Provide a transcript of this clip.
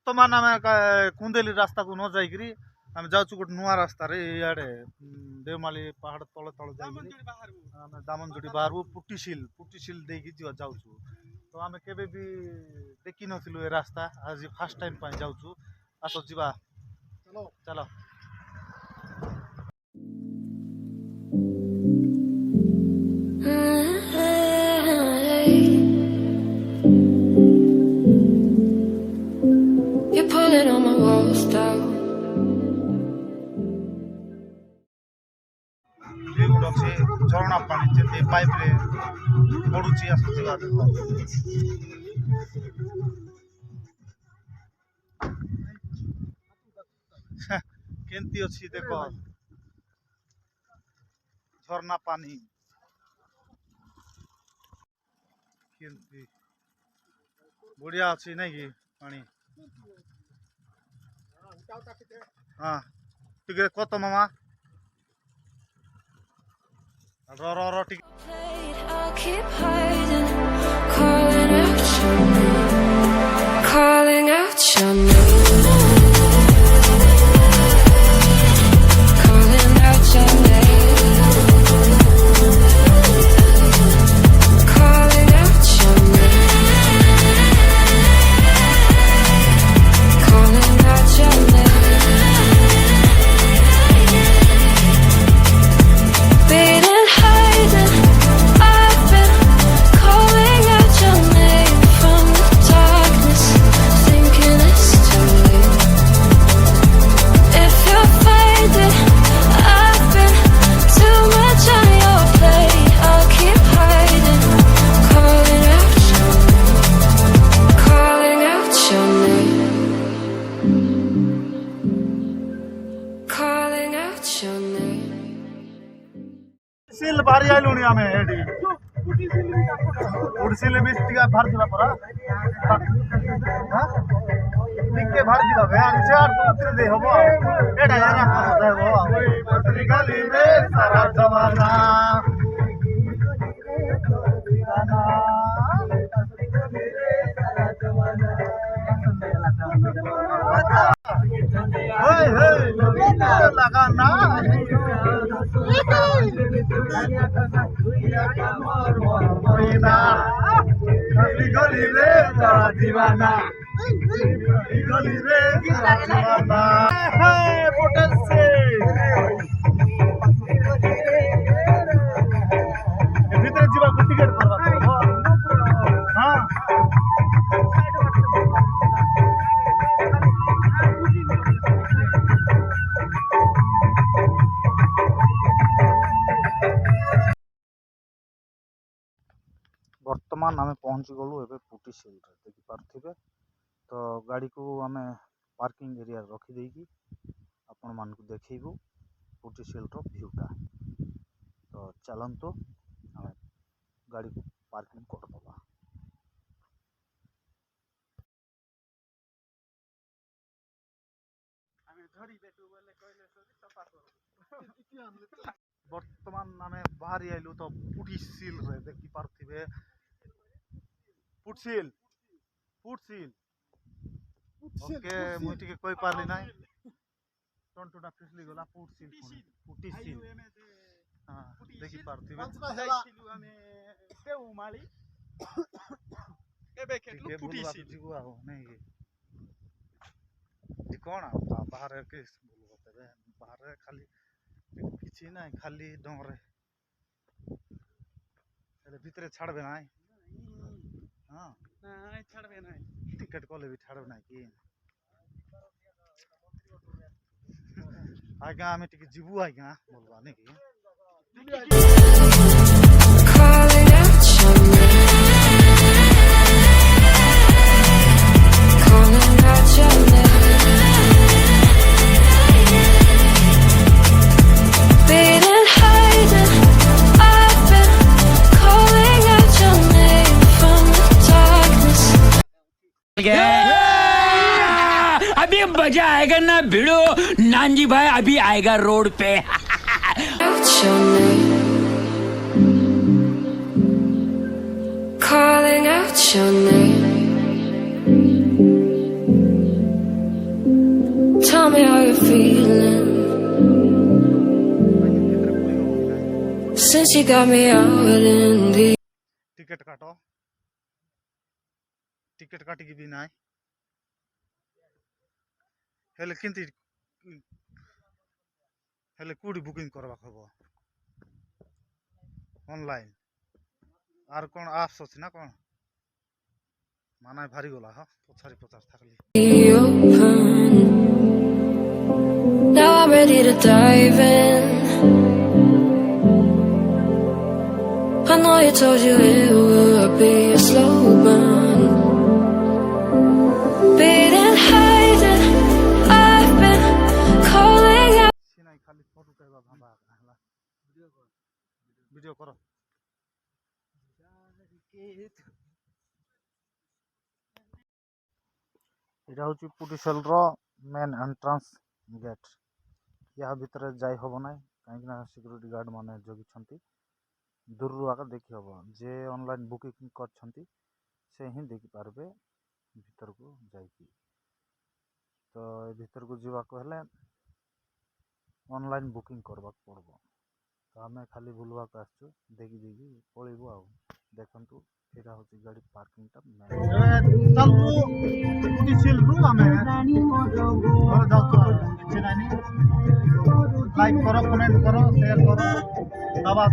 बर्तमान आम कुंदेली रास्ता को न जाइकरी आम जाऊँ गोटे नुआ रास्ता इे देवमाली पहाड़ तले तले जाए दामनजुड़ी बाहर पुटीसिल देकी जाऊँ तो आम के देखी नथिलु ए रास्ता आज फास्ट टाइम जाऊँ आस जा चलो You're pulling on my walls down. झरणा पानी पाइप रे पड़ुची आसुची केंती अच्छी देख झरना पानी केंती बढ़िया अच्छी नहीं कि पानी हाँ टिके कत मामा रो टिके I'll keep hiding, calling out your name, calling out your name, calling out your name, calling out your name, calling out your name. Been hiding, I've been calling out your name from the darkness, thinking it's too late. If you're faded, I've been too much on your plate. I'll keep hiding, calling out your name, calling out your name, calling out your name. सिल भारी आइलुनी आमे AD उडसिल बीच टिका भार दिबा परा हां टिके भार दिबा बे आर चार तो उतर दे हबो एडा या रास्ता होता है वो पतली गली में सारा जमाना हे हे लगाना गली रे दीवाना गली रे दीवाना पोटल से भीतर जीवा को टिकट करवा हां बर्तमान आम पहुँची गलु एबे पुटीसिल देखि पार्थिबे तो गाड़ी को आम पार्किंग एरिया रखी देकी आपण मान को देखैबू पुटीसिल रो व्यूटा तो चलंतु आम गाड़ी को पार्किंग कर दबा बर्तमान आम बाहरी आइलु तो पुटीसिल रे देखि पार्थिबे पुटसिल पुटसिल ओके मुई टिके कोई पारली नाही टंटुना फिसली गला पुटसिल पुटीसिल हां देखि पार्थिबे जाइसिलु आमे देउमाली एबे केटलु पुटीसिल जिगु आ नै कि कोन बाहर के बोलु होतबे बाहर खाली किछि नाही खाली डोंगरे एले भीतर छाड़बे नाही हाँ नहीं छाड़बे नहीं टिकट कले भी छाड़बे नहीं कि आज्ञा आमे टिके जीवु आज्ञा बोलबा नै कि Calling out your name, calling out your name. Been hiding, I've been calling out your name from the darkness. अभी मजा आएगा ना भिड़ो नानजी भाई अभी आएगा रोड पे Out your name, calling out your name, feeling since you got me out in the ticket काटो ticket काटिकी भी नाई हेले किंती हेले कुडी बुकिंग करवा खबो ऑनलाइन आर कोन आप्स अछि ना कोन मानाय भारी गोला ह पछारी पछार थाकली open. Now I'm ready to dive in. I know you told you it would be a slow burn. Beating, hiding, I've been calling out. Sinai खाली फोटो उठाइबा भाबा हला वीडियो करो এটা হচ্ছে পুটিশালର মেন এন্ଟ୍ରାନ୍ସ ଗେଟ୍ ଏହା ଭିତରେ ଯାଇ ହେବ ନାହିଁ କାହିଁକିନା ସିକ୍ୟୁରିଟି ଗାର୍ଡ଼ ମାନେ ଜଗିଛନ୍ତି ଦୂରରୁ ଆଗ ଦେଖି ହେବ ଯେ ଅନଲାଇନ୍ ବୁକିଂ କରିଛନ୍ତି ସେ ହିଁ ଦେଖିପାରିବେ ଭିତରକୁ ଯାଇକି ତ ଏ ଭିତରକୁ ଯିବାକୁ ହେଲେ ଅନଲାଇନ୍ ବୁକିଂ କରିବାକୁ ପଡ଼ିବ ତ ଆମେ ଖାଲି ବୁଲିବାକୁ ଆସିଛୁ ଦେଖି ଦେଇକି ପଳେଇବୁ ଆଉ ଦେଖନ୍ତୁ ଏଇଟା ହେଉଛି ଗାଡ଼ି ପାର୍କିଂଟା ଚାଲୁ ପୁଟିଶିଲରୁ ଆମେ ଘର ଯାଉଛୁ କିଛି ନାହିଁ ଲାଇକ୍ କର କମେଣ୍ଟ କର ସେୟାର କର ଦବା